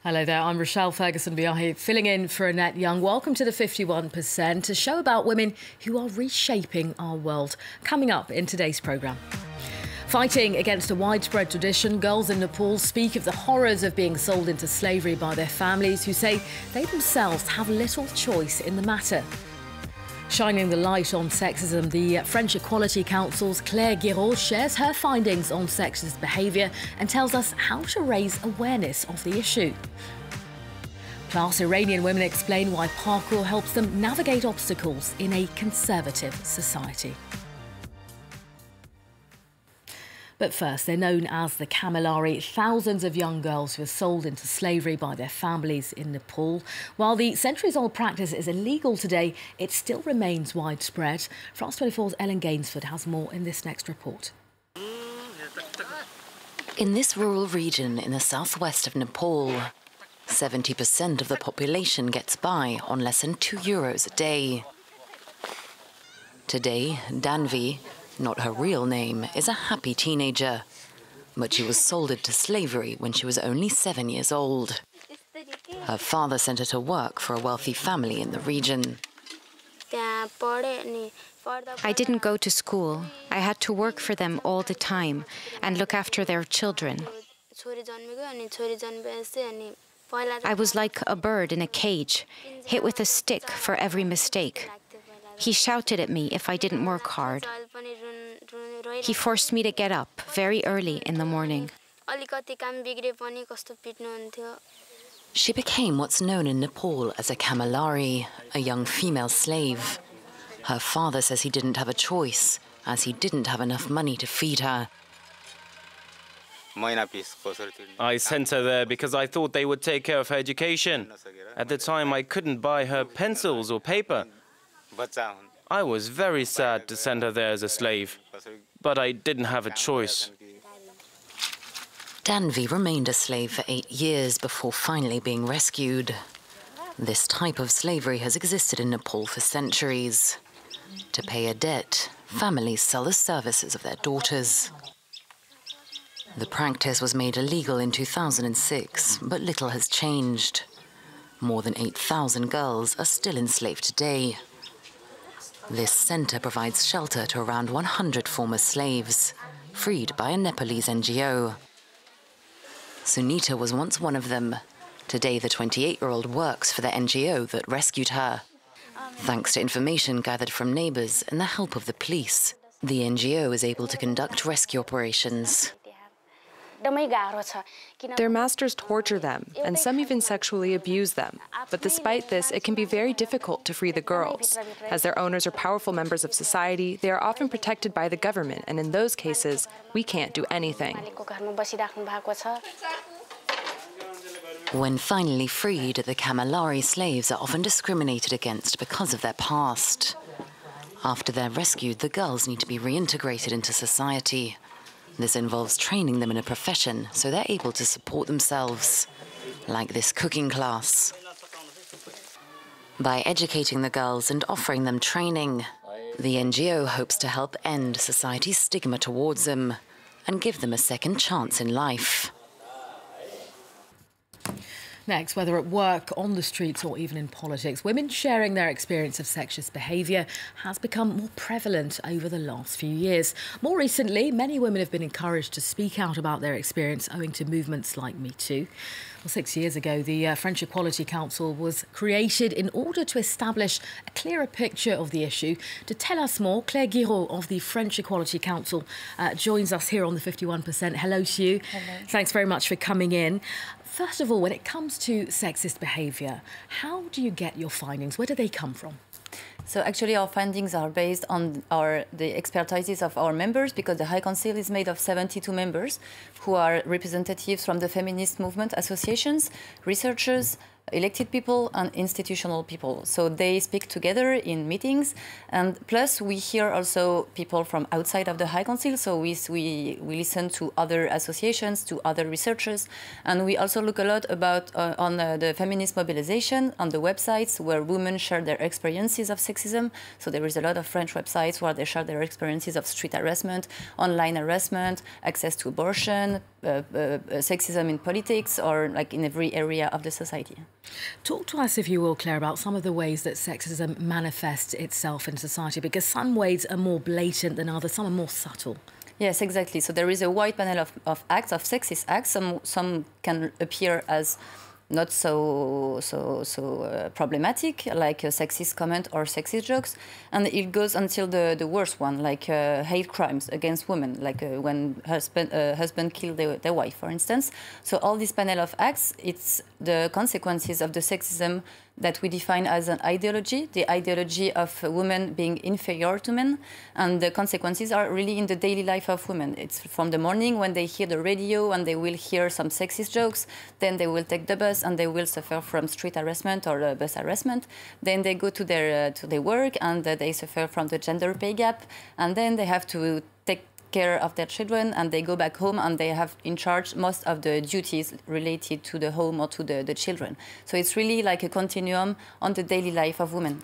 Hello there, I'm Rochelle Ferguson Bouyahi, filling in for Annette Young. Welcome to the 51%, a show about women who are reshaping our world. Coming up in today's programme. Fighting against a widespread tradition, girls in Nepal speak of the horrors of being sold into slavery by their families, who say they themselves have little choice in the matter. Shining the light on sexism, the French Equality Council's Guiraud shares her findings on sexist behaviour and tells us how to raise awareness of the issue. Plus, Iranian women explain why parkour helps them navigate obstacles in a conservative society. But first, they're known as the Camilleri, thousands of young girls who are sold into slavery by their families in Nepal. While the centuries-old practice is illegal today, it still remains widespread. France 24's Ellen Gainsford has more in this next report. In this rural region in the southwest of Nepal, 70% of the population gets by on less than €2 a day. Today, Danvi, not her real name, is a happy teenager, but she was sold into slavery when she was only 7 years old. Her father sent her to work for a wealthy family in the region. I didn't go to school. I had to work for them all the time and look after their children. I was like a bird in a cage, hit with a stick for every mistake. He shouted at me if I didn't work hard. He forced me to get up very early in the morning. She became what's known in Nepal as a Camilleri, a young female slave. Her father says he didn't have a choice, as he didn't have enough money to feed her. I sent her there because I thought they would take care of her education. At the time, I couldn't buy her pencils or paper. I was very sad to send her there as a slave, but I didn't have a choice. Danvi remained a slave for 8 years before finally being rescued. This type of slavery has existed in Nepal for centuries. To pay a debt, families sell the services of their daughters. The practice was made illegal in 2006, but little has changed. More than 8,000 girls are still enslaved today. This centre provides shelter to around 100 former slaves, freed by a Nepalese NGO. Sunita was once one of them. Today, the 28-year-old works for the NGO that rescued her. Thanks to information gathered from neighbours and the help of the police, the NGO is able to conduct rescue operations. Their masters torture them, and some even sexually abuse them. But despite this, it can be very difficult to free the girls. As their owners are powerful members of society, they are often protected by the government, and in those cases, we can't do anything. When finally freed, the Camilleri slaves are often discriminated against because of their past. After they're rescued, the girls need to be reintegrated into society. This involves training them in a profession so they're able to support themselves, like this cooking class. By educating the girls and offering them training, the NGO hopes to help end society's stigma towards them and give them a second chance in life. Next, whether at work, on the streets or even in politics, women sharing their experience of sexist behaviour has become more prevalent over the last few years. More recently, many women have been encouraged to speak out about their experience owing to movements like Me Too. Well, 6 years ago, the French Equality Council was created in order to establish a clearer picture of the issue. To tell us more, Guiraud of the French Equality Council joins us here on the 51%. Hello to you. Hello. Thanks very much for coming in. First of all, when it comes to sexist behaviour, how do you get your findings? Where do they come from? So actually our findings are based on the expertises of our members, because the High Council is made of 72 members who are representatives from the feminist movement associations, researchers, elected people and institutional people. So they speak together in meetings, and plus we hear also people from outside of the High Council. So we listen to other associations, to other researchers, and we also look a lot about on the feminist mobilization on the websites where women share their experiences of sexism. So there is a lot of French websites where they share their experiences of street harassment, online harassment, access to abortion, sexism in politics, or like in every area of the society. Talk to us, if you will, Claire, about some of the ways that sexism manifests itself in society, because some ways are more blatant than others, some are more subtle. Yes, exactly. So there is a wide panel of acts, of sexist acts. Some can appear as not so problematic, like a sexist comment or sexist jokes, and it goes until the worst one, like hate crimes against women, like when husband killed their wife, for instance. So all this panel of acts, it's the consequences of the sexism that we define as an ideology, the ideology of women being inferior to men, and the consequences are really in the daily life of women. It's from the morning when they hear the radio and they will hear some sexist jokes, then they will take the bus and they will suffer from street harassment or bus harassment. Then they go to their work and they suffer from the gender pay gap, and then they have to take care of their children, and they go back home and they have in charge most of the duties related to the home or to the children. So it's really like a continuum on the daily life of women.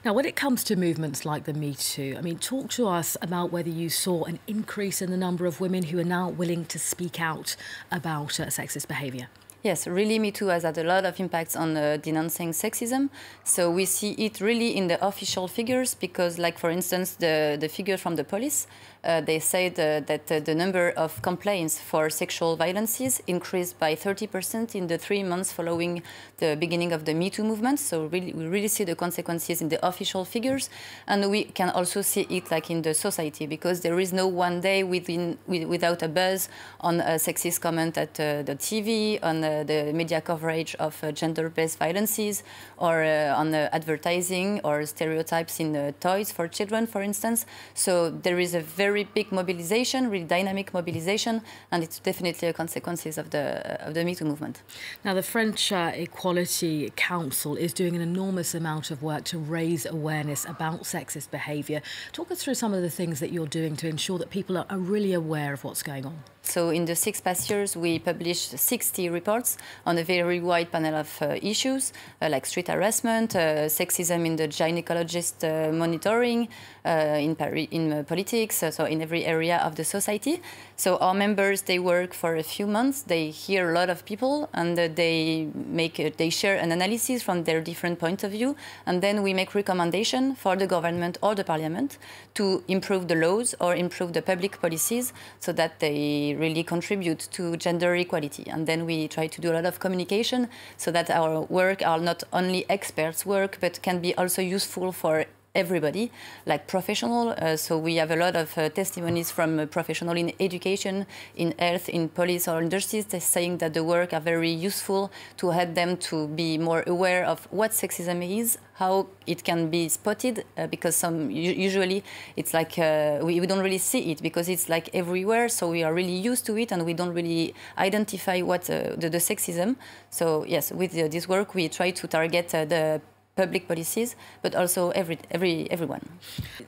Now, when it comes to movements like the Me Too, I mean, talk to us about whether you saw an increase in the number of women who are now willing to speak out about sexist behaviour. Yes, really, Me Too has had a lot of impacts on denouncing sexism. So we see it really in the official figures because, like, for instance, the figures from the police, they said that the number of complaints for sexual violences increased by 30% in the 3 months following the beginning of the Me Too movement. So we really see the consequences in the official figures. And we can also see it like in the society, because there is no one day without a buzz on a sexist comment at the TV, on the media coverage of gender-based violences, or on advertising or stereotypes in toys for children, for instance. So there is a very big mobilization, really dynamic mobilization, and it's definitely a consequences of the Me Too movement. Now, the French Equality Council is doing an enormous amount of work to raise awareness about sexist behaviour. Talk us through some of the things that you're doing to ensure that people are really aware of what's going on. So in the 6 past years, we published 60 reports on a very wide panel of issues, like street harassment, sexism in the gynecologist monitoring, in politics, so in every area of the society. So our members, they work for a few months, they hear a lot of people, and they share an analysis from their different points of view, and then we make recommendation for the government or the parliament to improve the laws or improve the public policies so that they really contribute to gender equality. And then we try to do a lot of communication so that our work are not only experts' work, but can be also useful for everybody, like professional. So we have a lot of testimonies from professionals in education, in health, in police or industries, saying that the work are very useful to help them to be more aware of what sexism is, how it can be spotted, because usually it's like we don't really see it because it's like everywhere, so we are really used to it and we don't really identify what the sexism. So yes, with this work we try to target the public policies, but also everyone.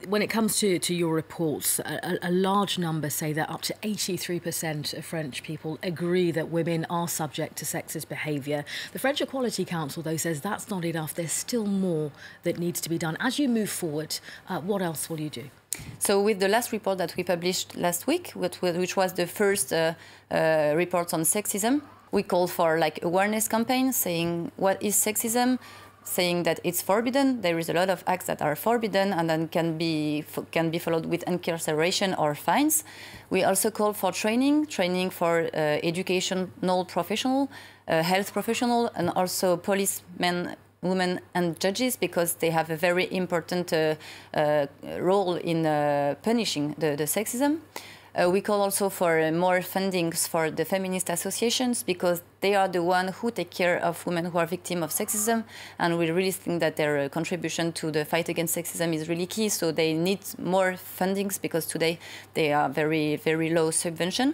When it comes to your reports, a large number say that up to 83% of French people agree that women are subject to sexist behaviour. The French Equality Council, though, says that's not enough. There's still more that needs to be done. As you move forward, what else will you do? So with the last report that we published last week, which was the first report on sexism, we called for like awareness campaign saying what is sexism, saying that it's forbidden. There is a lot of acts that are forbidden and then can be followed with incarceration or fines. We also call for training for educational professional, health professional, and also policemen, women and judges, because they have a very important role in punishing the sexism. We call also for more fundings for the feminist associations, because they are the ones who take care of women who are victims of sexism, and we really think that their contribution to the fight against sexism is really key, so they need more fundings because today they are very, very low subvention.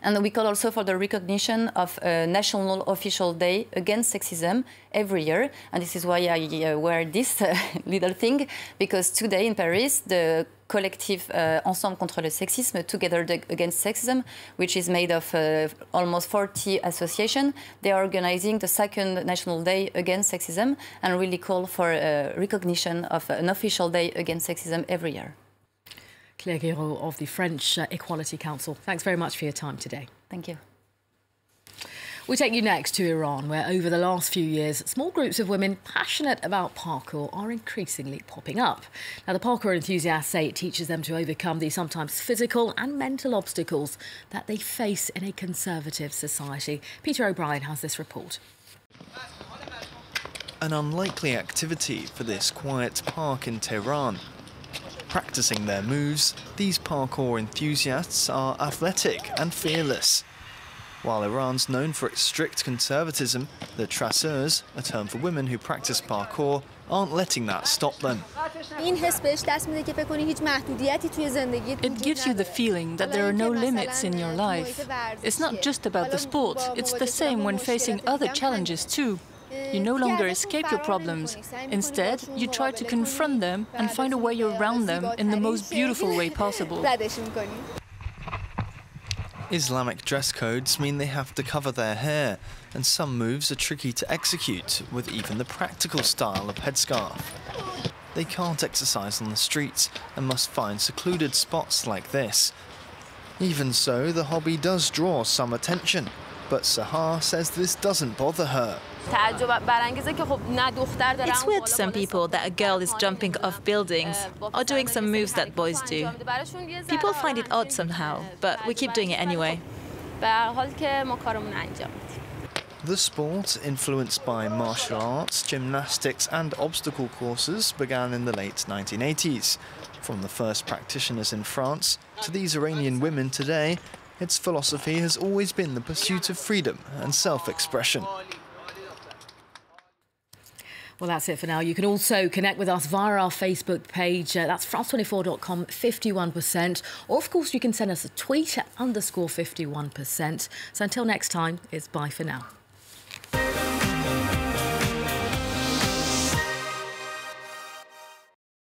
And we call also for the recognition of a National Official Day Against Sexism every year. And this is why I wear this little thing, because today in Paris, the collective Ensemble contre le sexisme, Together Against Sexism, which is made of almost 40 associations. They are organizing the second National Day Against Sexism and really call for recognition of an official day against sexism every year. Claire Guiraud of the French Equality Council. Thanks very much for your time today. Thank you. We take you next to Iran, where over the last few years, small groups of women passionate about parkour are increasingly popping up. Now, the parkour enthusiasts say it teaches them to overcome the sometimes physical and mental obstacles that they face in a conservative society. Peter O'Brien has this report. An unlikely activity for this quiet park in Tehran. Practicing their moves, these parkour enthusiasts are athletic and fearless. While Iran's known for its strict conservatism, the traceurs, a term for women who practice parkour, aren't letting that stop them. It gives you the feeling that there are no limits in your life. It's not just about the sport, it's the same when facing other challenges too. You no longer escape your problems. Instead, you try to confront them and find a way around them in the most beautiful way possible. Islamic dress codes mean they have to cover their hair, and some moves are tricky to execute, with even the practical style of headscarf. They can't exercise on the streets and must find secluded spots like this. Even so, the hobby does draw some attention, but Sahar says this doesn't bother her. It's weird to some people that a girl is jumping off buildings or doing some moves that boys do. People find it odd somehow, but we keep doing it anyway. The sport, influenced by martial arts, gymnastics and obstacle courses, began in the late 1980s. From the first practitioners in France to these Iranian women today, its philosophy has always been the pursuit of freedom and self-expression. Well, that's it for now. You can also connect with us via our Facebook page. That's France24.com, 51%. Or, of course, you can send us a tweet at _51%. So until next time, it's bye for now.